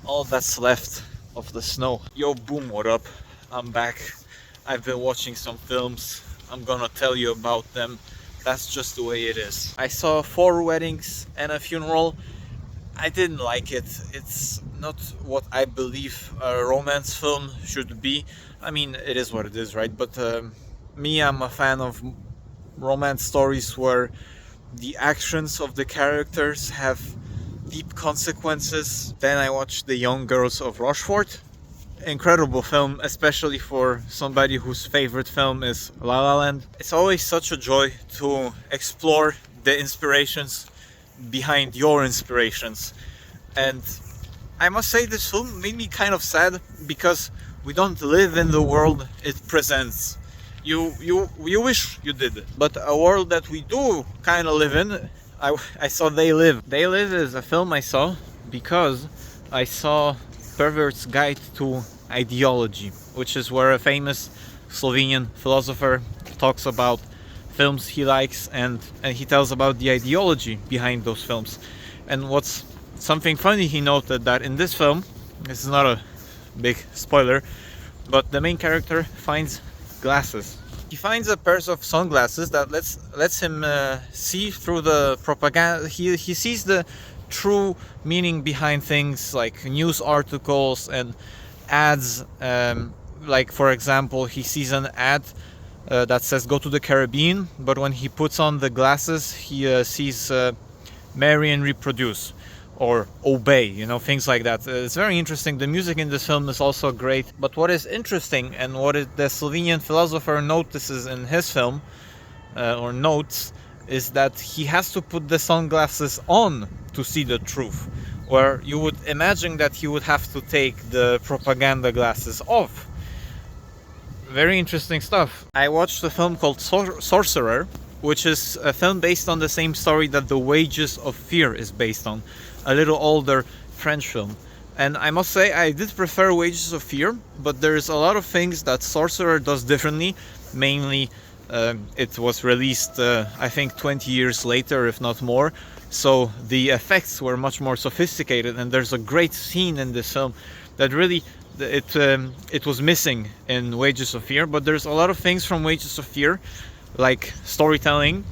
all that's left of the snow. Yo, boom, what up? I'm back. I've been watching some films. I'm gonna tell you about them. That's just the way it is. I saw Four Weddings and a Funeral. I didn't like it. It's not what I believe a romance film should be. I mean, it is what it is, right? But me, I'm a fan of romance stories where the actions of the characters have deep consequences. Then I watched The Young Girls of Rochefort. Incredible film, especially for somebody whose favorite film is La La Land. It's always such a joy to explore the inspirations behind your inspirations. And I must say, this film made me kind of sad because we don't live in the world it presents. You wish you did, but a world that we do kind of live in. I saw They Live. They Live is a film I saw because I saw Pervert's Guide to Ideology, which is where a famous Slovenian philosopher talks about films he likes, and he tells about the ideology behind those films. And what's something funny, he noted that in this film, this is not a big spoiler, but the main character finds glasses. He finds a pair of sunglasses that lets him see through the propaganda. He sees the true meaning behind things like news articles and ads. Like, for example, he sees an ad that says "Go to the Caribbean," but when he puts on the glasses, he sees "Marry and Reproduce" or "Obey," things like that. It's very interesting. The music in this film is also great. But what is interesting, and what the Slovenian philosopher notices in his film, or notes, is that he has to put the sunglasses on to see the truth, where you would imagine that he would have to take the propaganda glasses off. Very interesting stuff. I watched a film called Sorcerer, which is a film based on the same story that The Wages of Fear is based on, a little older French film. And I must say, I did prefer Wages of Fear, but there's a lot of things that Sorcerer does differently. Mainly, it was released, I think, 20 years later, if not more. So the effects were much more sophisticated, and there's a great scene in this film that really it was missing in Wages of Fear. But there's a lot of things from Wages of Fear, like storytelling,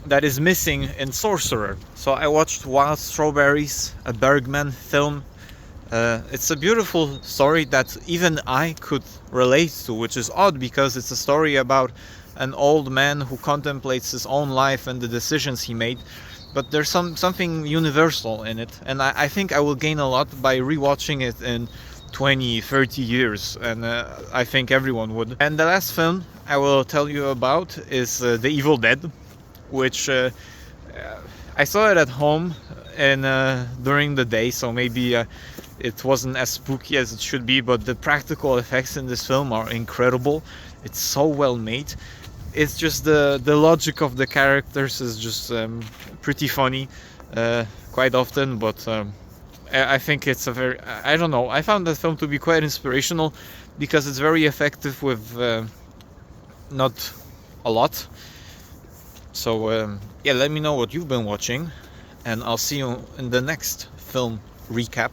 that is missing in Sorcerer. So I watched Wild Strawberries, a Bergman film. It's a beautiful story that even I could relate to, which is odd because it's a story about an old man who contemplates his own life and the decisions he made. But there's something universal in it, and I think I will gain a lot by rewatching it in 20-30 years, and I think everyone would. And the last film I will tell you about is The Evil Dead, which I saw it at home and during the day, so maybe it wasn't as spooky as it should be, but the practical effects in this film are incredible. It's so well made. It's just the logic of the characters is just pretty funny quite often, but I think it's a very, I don't know, I found that film to be quite inspirational because it's very effective with not a lot. So yeah, let me know what you've been watching, and I'll see you in the next film recap.